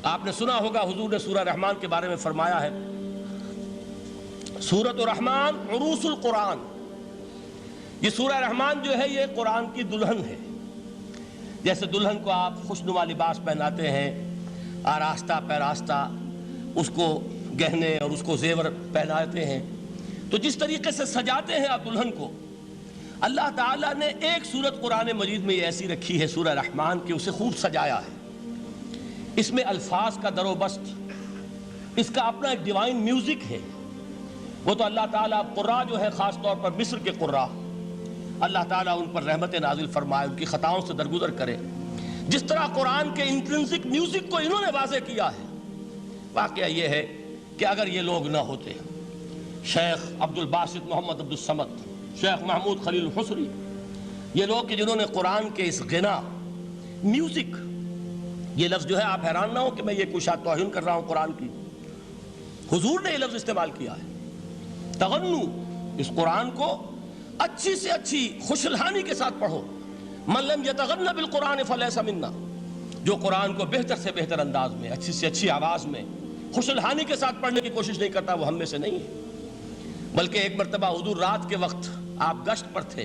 آپ نے سنا ہوگا حضور نے سورہ رحمان کے بارے میں فرمایا ہے، سورۃ الرحمن عروس القرآن. یہ سورہ رحمان جو ہے یہ قرآن کی دلہن ہے. جیسے دلہن کو آپ خوشنما لباس پہناتے ہیں، آراستہ پیراستہ اس کو گہنے اور اس کو زیور پہناتے ہیں، تو جس طریقے سے سجاتے ہیں آپ دلہن کو، اللہ تعالیٰ نے ایک سورت قرآن مجید میں یہ ایسی رکھی ہے سورہ رحمان کہ اسے خوب سجایا ہے. اس میں الفاظ کا در و بست، اس کا اپنا ایک ڈیوائن میوزک ہے. وہ تو اللہ تعالیٰ قراء جو ہے، خاص طور پر مصر کے قراء، اللہ تعالیٰ ان پر رحمت نازل فرمائے، ان کی خطاؤں سے درگزر کرے. جس طرح قرآن کے انٹرنسک میوزک کو انہوں نے واضح کیا ہے. واقعہ یہ ہے کہ اگر یہ لوگ نہ ہوتے، شیخ عبد الباسط محمد عبد الصمد، شیخ محمود خلیل الحصری، یہ لوگ کہ جنہوں نے قرآن کے اس غنا، میوزک، یہ لفظ جو ہے آپ حیران نہ ہو کہ میں یہ کوئی شاید توہین کر رہا ہوں قرآن کی، حضور نے یہ لفظ استعمال کیا ہے. تغنو، اس قرآن کو اچھی سے اچھی خوشلحانی کے ساتھ پڑھو. من لم یتغن بالقرآن فلیس منا، جو قرآن کو بہتر سے بہتر انداز میں، اچھی سے اچھی آواز میں، خوشلحانی کے ساتھ پڑھنے کی کوشش نہیں کرتا، وہ ہم میں سے نہیں ہے. بلکہ ایک مرتبہ حضور رات کے وقت آپ گشت پر تھے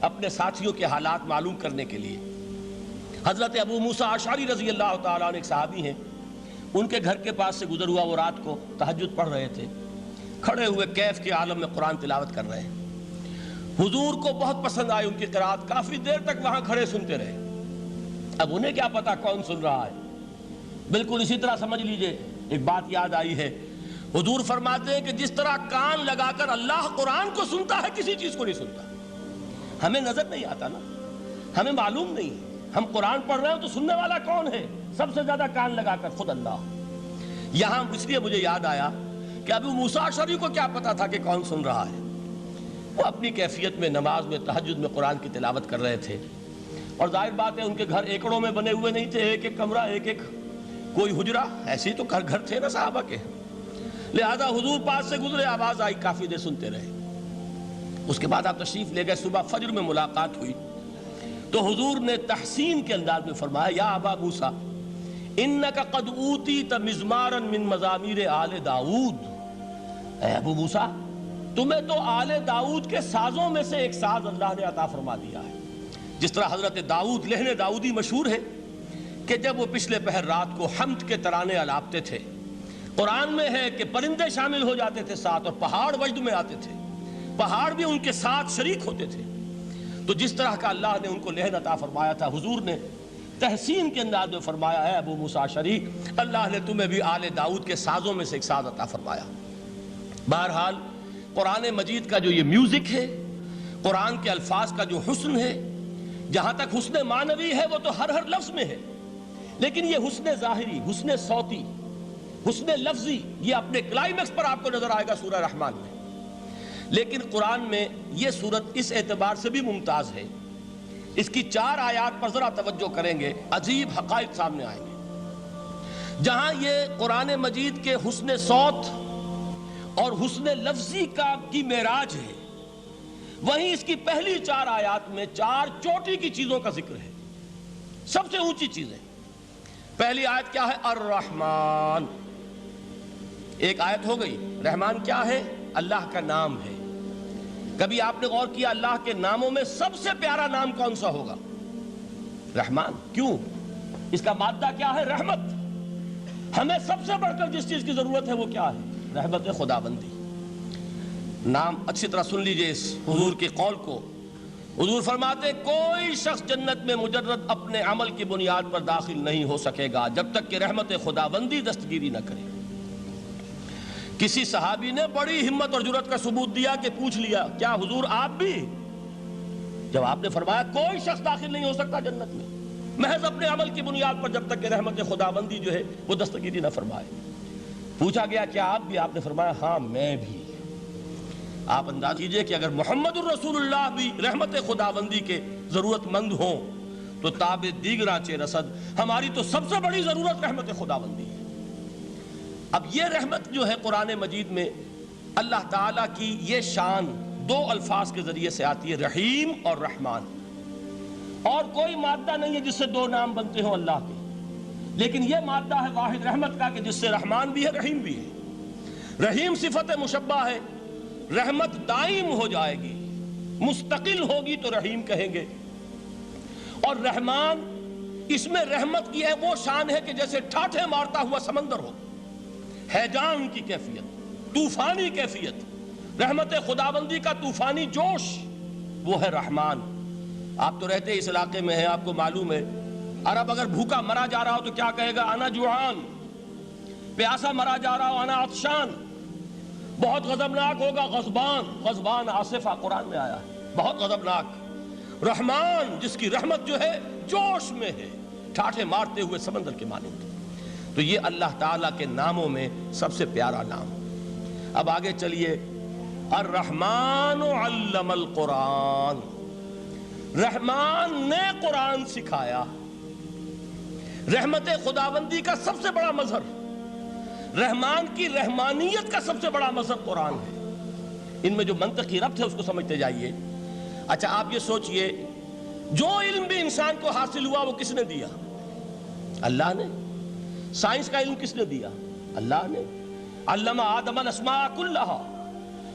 اپنے ساتھیوں کے حالات معلوم کرنے کے لیے. حضرت ابو موسیٰ اشعری رضی اللہ تعالیٰ عنہ ایک صحابی ہیں، ان کے گھر کے پاس سے گزر ہوا، وہ رات کو تہجد پڑھ رہے تھے، کھڑے ہوئے کیف کے عالم میں قرآن تلاوت کر رہے ہیں. حضور کو بہت پسند آئی ان کی قرات، کافی دیر تک وہاں کھڑے سنتے رہے. اب انہیں کیا پتا کون سن رہا ہے. بالکل اسی طرح سمجھ لیجئے ایک بات یاد آئی ہے. حضور فرماتے ہیں کہ جس طرح کان لگا کر اللہ قرآن کو سنتا ہے، کسی چیز کو نہیں سنتا. ہمیں نظر نہیں آتا نا، ہمیں معلوم نہیں، ہم قرآن پڑھ رہے ہیں تو سننے والا کون ہے؟ سب سے زیادہ کان لگا کر خود اللہ. یہاں اس لیے مجھے یاد آیا کہ ابو موسیٰ اشعری کو کیا پتا تھا کہ کون سن رہا ہے. وہ اپنی کیفیت میں نماز میں تہجد میں قرآن کی تلاوت کر رہے تھے، اور ظاہر بات ہے ان کے گھر ایکڑوں میں بنے ہوئے نہیں تھے، ایک ایک کمرہ، ایک ایک کوئی حجرہ، ایسے ہی تو گھر تھے نا صحابہ کے. لہذا حضور پاس سے گزرے، آواز آئی، کافی دیر سنتے رہے. اس کے بعد آپ تشریف لے گئے، صبح فجر میں ملاقات ہوئی تو حضور نے تحسین کے انداز میں فرمایا، یا ابا موسیٰ انک قد اوتیت مزمارا من مزامیر آل داؤد. اے ابو موسیٰ، تمہیں تو آل داؤد کے سازوں میں سے ایک ساز اللہ نے عطا فرما دیا ہے. جس طرح حضرت داؤد، لہن داؤدی مشہور ہے کہ جب وہ پچھلے پہر رات کو حمد کے ترانے الاپتے تھے، قرآن میں ہے کہ پرندے شامل ہو جاتے تھے ساتھ، اور پہاڑ وجد میں آتے تھے، پہاڑ بھی ان کے ساتھ شریک ہوتے تھے. تو جس طرح کا اللہ نے ان کو لہن عطا فرمایا تھا، حضور نے تحسین کے انداز میں فرمایا ہے ابو موسیٰ اشعری، اللہ نے تمہیں بھی آل داؤد کے سازوں میں سے ایک ساز عطا فرمایا. بہرحال قرآن مجید کا جو یہ میوزک ہے، قرآن کے الفاظ کا جو حسن ہے، جہاں تک حسن معنوی ہے وہ تو ہر لفظ میں ہے، لیکن یہ حسن ظاہری، حسن صوتی، حسن لفظی، یہ اپنے کلائمیکس پر آپ کو نظر آئے گا سورہ رحمان میں. لیکن قرآن میں یہ سورت اس اعتبار سے بھی ممتاز ہے، اس کی 4 آیات پر ذرا توجہ کریں گے، عجیب حقائق سامنے آئیں گے. جہاں یہ قرآن مجید کے حسن صوت اور حسن لفظی کی معراج ہے، وہیں اس کی پہلی 4 آیات میں 4 چوٹی کی چیزوں کا ذکر ہے، سب سے اونچی چیزیں. پہلی آیت کیا ہے؟ الرحمن. ایک آیت ہو گئی. رحمان کیا ہے؟ اللہ کا نام ہے. کبھی آپ نے غور کیا اللہ کے ناموں میں سب سے پیارا نام کون سا ہوگا؟ رحمان. کیوں؟ اس کا مادہ کیا ہے؟ رحمت. ہمیں سب سے بڑھ کر جس چیز کی ضرورت ہے وہ کیا ہے؟ رحمت خداوندی. نام اچھی طرح سن لیجئے اس حضور کے قول کو. حضور فرماتے کوئی شخص جنت میں مجرد اپنے عمل کی بنیاد پر داخل نہیں ہو سکے گا جب تک کہ رحمت خداوندی دستگیری نہ کرے. کسی صحابی نے بڑی ہمت اور جرأت کا ثبوت دیا کہ پوچھ لیا، کیا حضور آپ بھی؟ جب آپ نے فرمایا کوئی شخص داخل نہیں ہو سکتا جنت میں محض اپنے عمل کی بنیاد پر جب تک کہ رحمت خداوندی جو ہے وہ دستگیری نہ فرمائے. پوچھا گیا کیا آپ بھی؟ آپ نے فرمایا ہاں میں بھی. آپ انداز کیجئے کہ اگر محمد الرسول اللہ بھی رحمت خداوندی کے ضرورت مند ہوں تو تاب دیگراں چے رسد، ہماری تو سب سے بڑی ضرورت رحمت خداوندی ہے. اب یہ رحمت جو ہے قرآن مجید میں اللہ تعالیٰ کی یہ شان 2 الفاظ کے ذریعے سے آتی ہے، رحیم اور رحمان. اور کوئی مادہ نہیں ہے جس سے 2 نام بنتے ہوں اللہ کے. لیکن یہ مادہ ہے واحد رحمت کا کہ جس سے رحمان بھی ہے رحیم بھی ہے۔ رحیم صفت مشبہ ہے، رحمت دائم ہو جائے گی، مستقل ہوگی تو رحیم کہیں گے۔ اور رحمان، اس میں رحمت کی ہے وہ شان ہے کہ جیسے ٹھاٹھے مارتا ہوا سمندر ہو، ہیجان کی کیفیت، طوفانی کیفیت، رحمت خداوندی کا طوفانی جوش، وہ ہے رحمان۔ آپ تو رہتے اس علاقے میں ہیں، آپ کو معلوم ہے عرب اگر بھوکا مرا جا رہا ہو تو کیا کہے گا؟ انا جوعان۔ پیاسا مرا جا رہا ہو انا عطشان۔ بہت غضبناک ہوگا غضبان، غضبان آصفہ قرآن میں آیا ہے، بہت غضبناک۔ رحمان جس کی رحمت جو ہے جوش میں ہے، ٹھاٹھے مارتے ہوئے سمندر کے مانند۔ تو یہ اللہ تعالیٰ کے ناموں میں سب سے پیارا نام۔ اب آگے چلیے، الرحمن علم القرآن، رحمان نے قرآن سکھایا۔ رحمت خداوندی کا سب سے بڑا مظہر، رحمان کی رحمانیت کا سب سے بڑا مظہر قرآن ہے۔ ان میں جو منطقی ربط ہے اس کو سمجھتے جائیے۔ اچھا آپ یہ سوچئے، جو علم بھی انسان کو حاصل ہوا وہ کس نے دیا؟ اللہ نے۔ سائنس کا علم کس نے دیا؟ اللہ نے۔ علم آدم الاسماء کلہا،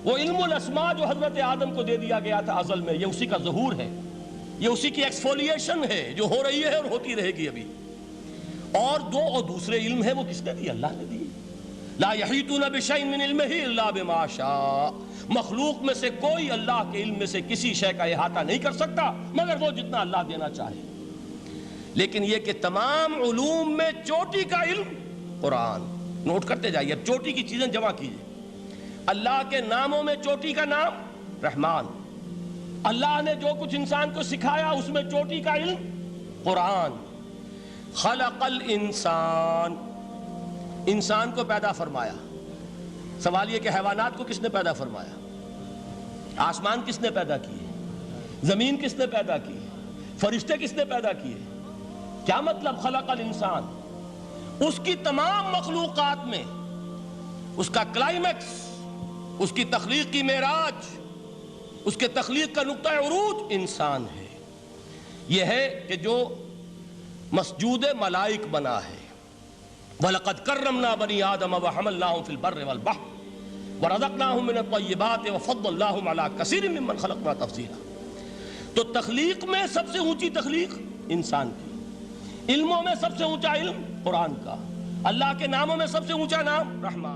وہ علم الاسماء جو حضرت آدم کو دے دیا گیا تھا ازل میں، یہ اسی کا ظہور ہے، یہ اسی کی ایکسفولیشن ہے جو ہو رہی ہے اور ہوتی رہے گی ابھی۔ اور دوسرے علم ہے وہ کس نے دی؟ اللہ نے دی۔ لا یحیطون بشیء من علمہ الا بما شاء، مخلوق میں سے کوئی اللہ کے علم میں سے کسی شے کا احاطہ نہیں کر سکتا مگر وہ جتنا اللہ دینا چاہے۔ لیکن یہ کہ تمام علوم میں چوٹی کا علم قرآن، نوٹ کرتے جائیے، اب چوٹی کی چیزیں جمع کیجئے۔ اللہ کے ناموں میں چوٹی کا نام رحمان، اللہ نے جو کچھ انسان کو سکھایا اس میں چوٹی کا علم قرآن۔ خلق الانسان، انسان کو پیدا فرمایا۔ سوال یہ کہ حیوانات کو کس نے پیدا فرمایا؟ آسمان کس نے پیدا کیے؟ زمین کس نے پیدا کی؟ فرشتے کس نے پیدا کیے؟ کیا مطلب خلق الانسان؟ اس کی تمام مخلوقات میں اس کا کلائمیکس، اس کی تخلیق کی معراج، اس کے تخلیق کا نقطہ عروج انسان ہے۔ یہ ہے کہ جو مسجود ملائک بنا ہے۔ وَلَقَدْ كَرَّمْنَا بَنِي آدَمَ وَحَمَلْنَاهُمْ فِي الْبَرِّ وَالْبَحْرِ وَرَزَقْنَاهُمْ مِنَ الطَّيِّبَاتِ وَفَضَّلْنَاهُمْ عَلَى كَثِيرٍ مِّمَّنْ خَلَقْنَا تَفْضِيلًا۔ تو تخلیق میں سب سے اونچی تخلیق انسان کی، علموں میں سب سے اونچا علم قرآن کا، اللہ کے ناموں میں سب سے اونچا نام رحمان۔